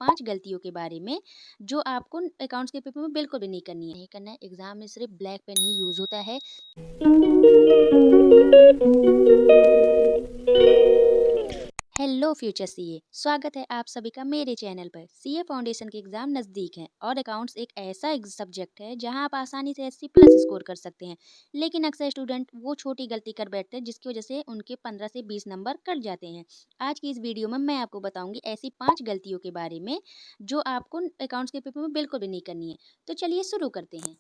5 गलतियों के बारे में जो आपको अकाउंट्स के पेपर में बिल्कुल भी नहीं करनी है। एग्जाम में सिर्फ ब्लैक पेन ही यूज होता है। हेलो फ्यूचर सीए, स्वागत है आप सभी का मेरे चैनल पर। सीए फाउंडेशन के एग्जाम नज़दीक हैं और अकाउंट्स एक ऐसा सब्जेक्ट है जहां आप आसानी से 80+ स्कोर कर सकते हैं। लेकिन अक्सर स्टूडेंट वो छोटी गलती कर बैठते हैं जिसकी वजह से उनके 15 से 20 नंबर कट जाते हैं। आज की इस वीडियो में मैं आपको बताऊंगी ऐसी 5 गलतियों के बारे में जो आपको अकाउंट्स के पेपर में बिल्कुल भी नहीं करनी है। तो चलिए शुरू करते हैं।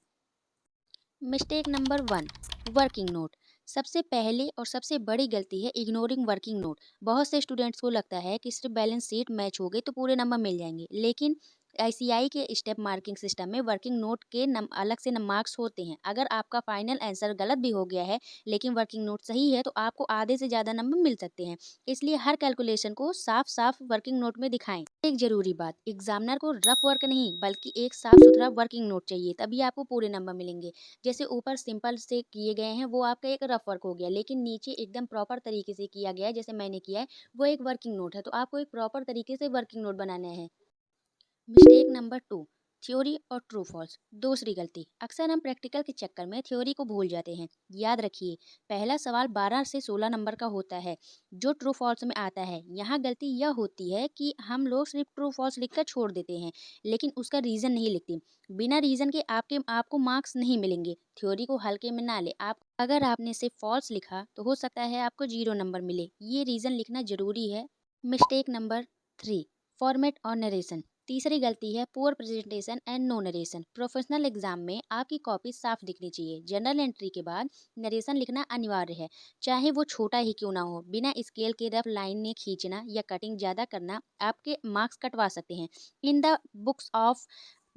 Mistake number 1, working note. सबसे पहले और सबसे बड़ी गलती है इग्नोरिंग वर्किंग नोट। बहुत से स्टूडेंट्स को लगता है कि सिर्फ बैलेंस शीट मैच हो गई तो पूरे नंबर मिल जाएंगे, लेकिन आईसीआई के स्टेप मार्किंग सिस्टम में वर्किंग नोट के अलग से मार्क्स होते हैं। अगर आपका फाइनल आंसर गलत भी हो गया है लेकिन वर्किंग नोट सही है तो आपको आधे से ज़्यादा नंबर मिल सकते हैं। इसलिए हर कैलकुलेशन को साफ साफ वर्किंग नोट में दिखाएं। एक जरूरी बात, एग्जामिनर को रफ वर्क नहीं बल्कि एक साफ सुथरा वर्किंग नोट चाहिए, तभी आपको पूरे नंबर मिलेंगे। जैसे ऊपर सिंपल से किए गए हैं वो आपका एक रफ वर्क हो गया, लेकिन नीचे एकदम प्रॉपर तरीके से किया गया है जैसे मैंने किया है वो एक वर्किंग नोट है। तो आपको एक प्रॉपर तरीके से वर्किंग नोट बनाना है। मिस्टेक नंबर 2, थ्योरी और ट्रू फॉल्स। दूसरी गलती, अक्सर हम प्रैक्टिकल के चक्कर में थ्योरी को भूल जाते हैं। याद रखिए, पहला सवाल 12 से 16 नंबर का होता है जो ट्रू फॉल्स में आता है। यहाँ गलती यह होती है कि हम लोग सिर्फ ट्रू फॉल्स लिखकर छोड़ देते हैं लेकिन उसका रीज़न नहीं लिखते। बिना रीज़न के आपको मार्क्स नहीं मिलेंगे। थ्योरी को हल्के में ना ले। आप अगर आपने सिर्फ फॉल्स लिखा तो हो सकता है आपको 0 नंबर मिले। ये रीज़न लिखना जरूरी है। मिस्टेक नंबर 3, फॉर्मेट और नरेशन। तीसरी गलती है poor presentation and no narration. Professional exam में आपकी कॉपी साफ दिखनी चाहिए। जनरल एंट्री के बाद नरेशन लिखना अनिवार्य है, चाहे वो छोटा ही क्यों ना हो। बिना स्केल के रफ लाइन में खींचना या कटिंग ज़्यादा करना आपके मार्क्स कटवा सकते हैं। In the books of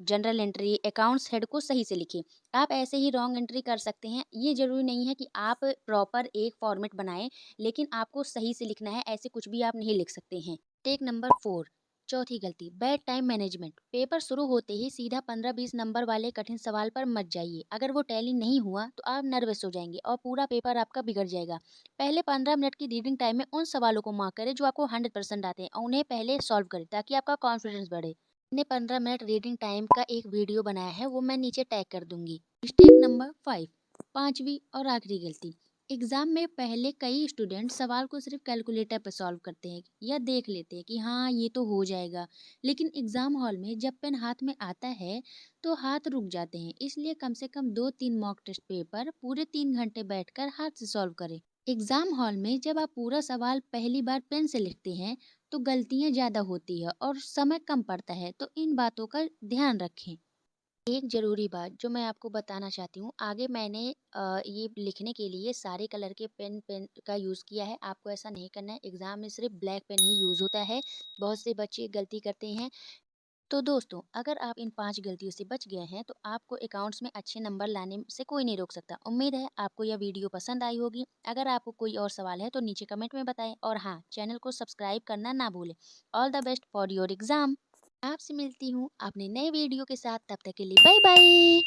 general entry accounts head को सही से लिखिए। आप ऐसे ही रॉन्ग एंट्री कर सकते हैं। ये जरूरी नहीं है कि आप प्रॉपर एक फॉर्मेट बनाएं, लेकिन आपको सही से लिखना है। ऐसे कुछ भी आप नहीं लिख सकते हैं। टेक नंबर 4, चौथी गलती, बैड टाइम मैनेजमेंट। पेपर शुरू होते ही सीधा 15-20 नंबर वाले कठिन सवाल पर मत जाइए। अगर वो टैली नहीं हुआ तो आप नर्वस हो जाएंगे और पूरा पेपर आपका बिगड़ जाएगा। पहले 15 मिनट की रीडिंग टाइम में उन सवालों को मार्क करें जो आपको 100% आते हैं और उन्हें पहले सॉल्व करें ताकि आपका कॉन्फिडेंस बढ़े। मैंने 15 मिनट रीडिंग टाइम का एक वीडियो बनाया है, वो मैं नीचे टैग कर दूंगी। मिस्टेक नंबर 5, पांचवी और आखिरी गलती, एग्जाम में पहले कई स्टूडेंट सवाल को सिर्फ कैलकुलेटर पर सॉल्व करते हैं या देख लेते हैं कि हाँ ये तो हो जाएगा, लेकिन एग्जाम हॉल में जब पेन हाथ में आता है तो हाथ रुक जाते हैं। इसलिए कम से कम 2-3 मॉक टेस्ट पेपर पूरे 3 घंटे बैठकर हाथ से सॉल्व करें। एग्जाम हॉल में जब आप पूरा सवाल पहली बार पेन से लिखते हैं तो गलतियां ज़्यादा होती है और समय कम पड़ता है, तो इन बातों का ध्यान रखें। एक ज़रूरी बात जो मैं आपको बताना चाहती हूँ, आगे मैंने ये लिखने के लिए सारे कलर के पेन पेन का यूज़ किया है। आपको ऐसा नहीं करना है। एग्ज़ाम में सिर्फ ब्लैक पेन ही यूज़ होता है। बहुत से बच्चे गलती करते हैं। तो दोस्तों, अगर आप इन 5 गलतियों से बच गए हैं तो आपको अकाउंट्स में अच्छे नंबर लाने से कोई नहीं रोक सकता। उम्मीद है आपको यह वीडियो पसंद आई होगी। अगर आपको कोई और सवाल है तो नीचे कमेंट में बताएं और हाँ, चैनल को सब्सक्राइब करना ना भूलें। All the best for your exam. आपसे मिलती हूँ अपने नए वीडियो के साथ। तब तक के लिए बाय बाय।